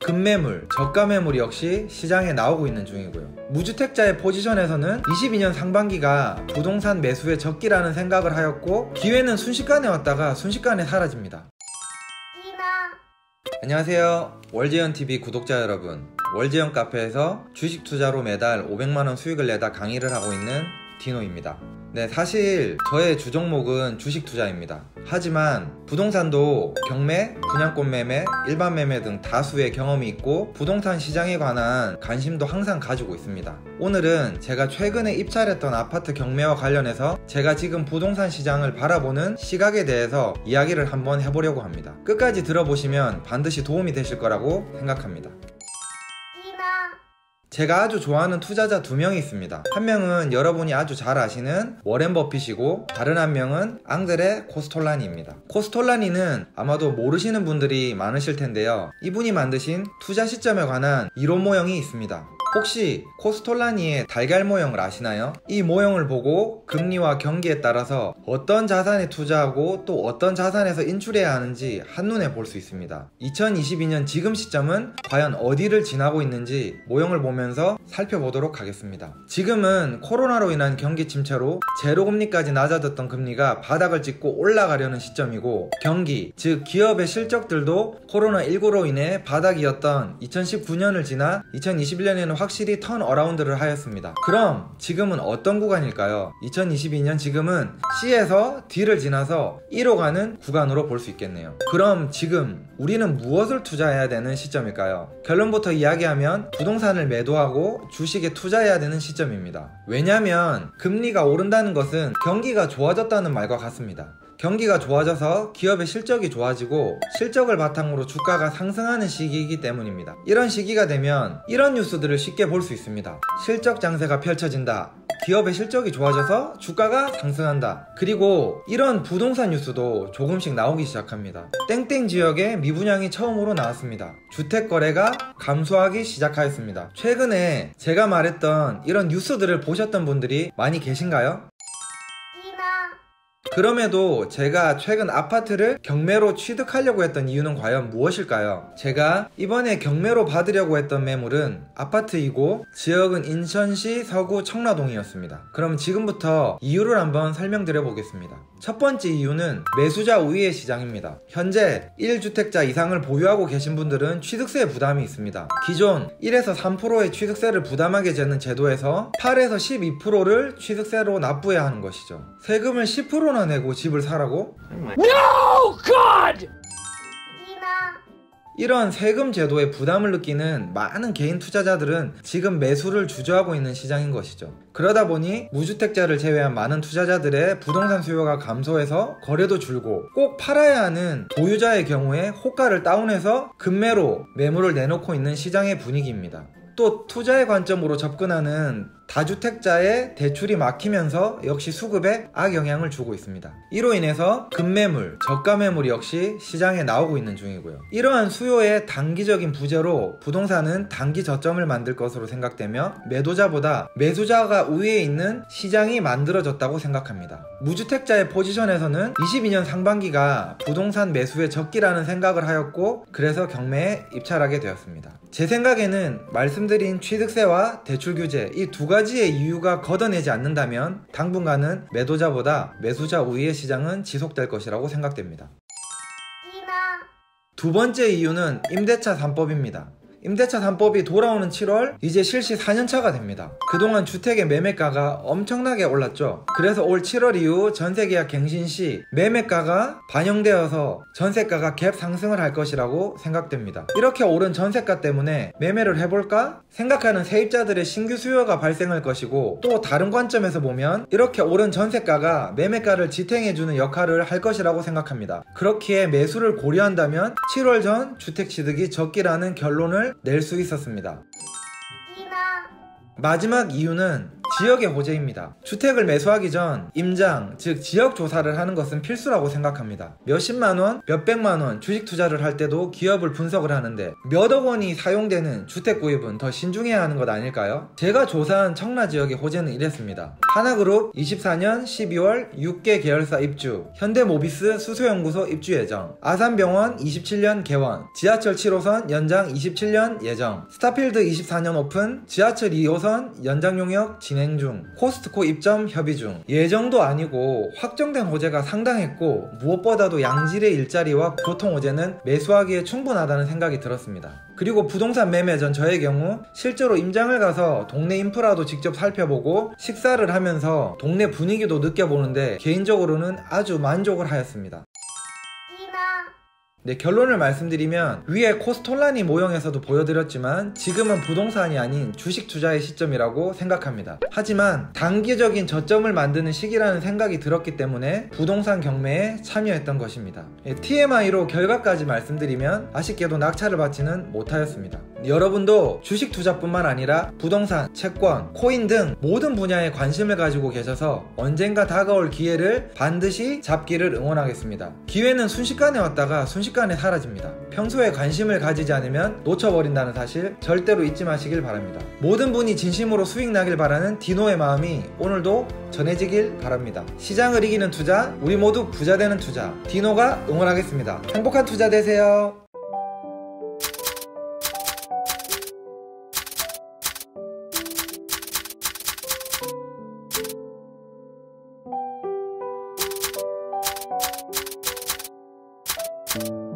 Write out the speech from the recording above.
급매물, 저가 매물 역시 시장에 나오고 있는 중이고요. 무주택자의 포지션에서는 22년 상반기가 부동산 매수의 적기라는 생각을 하였고 기회는 순식간에 왔다가 순식간에 사라집니다. 안녕하세요. 월재현TV 구독자 여러분, 월재현 카페에서 주식 투자로 매달 500만원 수익을 내다 강의를 하고 있는 디노입니다. 네, 사실 저의 주종목은 주식 투자입니다. 하지만 부동산도 경매, 분양권 매매, 일반 매매 등 다수의 경험이 있고 부동산 시장에 관한 관심도 항상 가지고 있습니다. 오늘은 제가 최근에 입찰했던 아파트 경매와 관련해서 제가 지금 부동산 시장을 바라보는 시각에 대해서 이야기를 한번 해보려고 합니다. 끝까지 들어보시면 반드시 도움이 되실 거라고 생각합니다. 제가 아주 좋아하는 투자자 두 명이 있습니다. 한 명은 여러분이 아주 잘 아시는 워렌 버핏이고 다른 한 명은 앙드레 코스톨라니입니다. 코스톨라니는 아마도 모르시는 분들이 많으실 텐데요. 이분이 만드신 투자 시점에 관한 이론 모형이 있습니다. 혹시 코스톨라니의 달걀 모형을 아시나요? 이 모형을 보고 금리와 경기에 따라서 어떤 자산에 투자하고 또 어떤 자산에서 인출해야 하는지 한눈에 볼 수 있습니다. 2022년 지금 시점은 과연 어디를 지나고 있는지 모형을 보면서 살펴보도록 하겠습니다. 지금은 코로나로 인한 경기 침체로 제로금리까지 낮아졌던 금리가 바닥을 찍고 올라가려는 시점이고 경기, 즉 기업의 실적들도 코로나19로 인해 바닥이었던 2019년을 지나 2021년에는 확실히 턴 어라운드를 하였습니다. 그럼 지금은 어떤 구간일까요? 2022년 지금은 C에서 D를 지나서 E로 가는 구간으로 볼 수 있겠네요. 그럼 지금 우리는 무엇을 투자해야 되는 시점일까요? 결론부터 이야기하면 부동산을 매도하고 주식에 투자해야 되는 시점입니다. 왜냐면 금리가 오른다는 것은 경기가 좋아졌다는 말과 같습니다. 경기가 좋아져서 기업의 실적이 좋아지고 실적을 바탕으로 주가가 상승하는 시기이기 때문입니다. 이런 시기가 되면 이런 뉴스들을 쉽게 볼 수 있습니다. 실적 장세가 펼쳐진다. 기업의 실적이 좋아져서 주가가 상승한다. 그리고 이런 부동산 뉴스도 조금씩 나오기 시작합니다. 땡땡 지역에 미분양이 처음으로 나왔습니다. 주택 거래가 감소하기 시작하였습니다. 최근에 제가 말했던 이런 뉴스들을 보셨던 분들이 많이 계신가요? 그럼에도 제가 최근 아파트를 경매로 취득하려고 했던 이유는 과연 무엇일까요? 제가 이번에 경매로 받으려고 했던 매물은 아파트이고 지역은 인천시 서구 청라동이었습니다. 그럼 지금부터 이유를 한번 설명드려 보겠습니다. 첫 번째 이유는 매수자 우위의 시장입니다. 현재 1주택자 이상을 보유하고 계신 분들은 취득세 부담이 있습니다. 기존 1에서 3%의 취득세를 부담하게 되는 제도에서 8에서 12%를 취득세로 납부해야 하는 것이죠. 세금을 10%나 내고 집을 사라고? No, God! 이런 세금 제도에 부담을 느끼는 많은 개인 투자자들은 지금 매수를 주저하고 있는 시장인 것이죠. 그러다 보니 무주택자를 제외한 많은 투자자들의 부동산 수요가 감소해서 거래도 줄고 꼭 팔아야 하는 보유자의 경우에 호가를 다운해서 급매로 매물을 내놓고 있는 시장의 분위기입니다. 또 투자의 관점으로 접근하는 다주택자의 대출이 막히면서 역시 수급에 악영향을 주고 있습니다. 이로 인해서 급매물, 저가 매물 역시 시장에 나오고 있는 중이고요. 이러한 수요의 단기적인 부재로 부동산은 단기 저점을 만들 것으로 생각되며 매도자보다 매수자가 우위에 있는 시장이 만들어졌다고 생각합니다. 무주택자의 포지션에서는 22년 상반기가 부동산 매수의 적기라는 생각을 하였고 그래서 경매에 입찰하게 되었습니다. 제 생각에는 말씀드린 취득세와 대출 규제 이 두 가지의 이유가 걷어내지 않는다면 당분간은 매도자보다 매수자 우위의 시장은 지속될 것이라고 생각됩니다. 두 번째 이유는 임대차 3법입니다. 임대차 3법이 돌아오는 7월 이제 실시 4년차가 됩니다. 그동안 주택의 매매가가 엄청나게 올랐죠. 그래서 올 7월 이후 전세계약 갱신 시 매매가가 반영되어서 전세가가 갭 상승을 할 것이라고 생각됩니다. 이렇게 오른 전세가 때문에 매매를 해볼까 생각하는 세입자들의 신규 수요가 발생할 것이고 또 다른 관점에서 보면 이렇게 오른 전세가가 매매가를 지탱해주는 역할을 할 것이라고 생각합니다. 그렇기에 매수를 고려한다면 7월 전 주택 취득이 적기라는 결론을 낼 수 있었습니다. 마지막 이유는 지역의 호재입니다. 주택을 매수하기 전 임장, 즉 지역 조사를 하는 것은 필수라고 생각합니다. 몇십만원, 몇백만원 주식 투자를 할 때도 기업을 분석을 하는데 몇억 원이 사용되는 주택 구입은 더 신중해야 하는 것 아닐까요? 제가 조사한 청라 지역의 호재는 이랬습니다. 하나그룹 24년 12월 6개 계열사 입주, 현대모비스 수소연구소 입주 예정, 아산병원 27년 개원, 지하철 7호선 연장 27년 예정, 스타필드 24년 오픈, 지하철 2호선 연장 용역 진행 중, 코스트코 입점 협의 중. 예정도 아니고 확정된 호재가 상당했고 무엇보다도 양질의 일자리와 교통 호재는 매수하기에 충분하다는 생각이 들었습니다. 그리고 부동산 매매 전 저의 경우 실제로 임장을 가서 동네 인프라도 직접 살펴보고 식사를 하면서 동네 분위기도 느껴보는데 개인적으로는 아주 만족을 하였습니다. 네, 결론을 말씀드리면 위에 코스톨라니 모형에서도 보여드렸지만 지금은 부동산이 아닌 주식 투자의 시점이라고 생각합니다. 하지만 단기적인 저점을 만드는 시기라는 생각이 들었기 때문에 부동산 경매에 참여했던 것입니다. TMI로 결과까지 말씀드리면 아쉽게도 낙찰을 받지는 못하였습니다. 여러분도 주식 투자뿐만 아니라 부동산, 채권, 코인 등 모든 분야에 관심을 가지고 계셔서 언젠가 다가올 기회를 반드시 잡기를 응원하겠습니다. 기회는 순식간에 왔다가 순식간에 사라집니다. 평소에 관심을 가지지 않으면 놓쳐버린다는 사실 절대로 잊지 마시길 바랍니다. 모든 분이 진심으로 수익 나길 바라는 디노의 마음이 오늘도 전해지길 바랍니다. 시장을 이기는 투자, 우리 모두 부자 되는 투자, 디노가 응원하겠습니다. 행복한 투자 되세요. you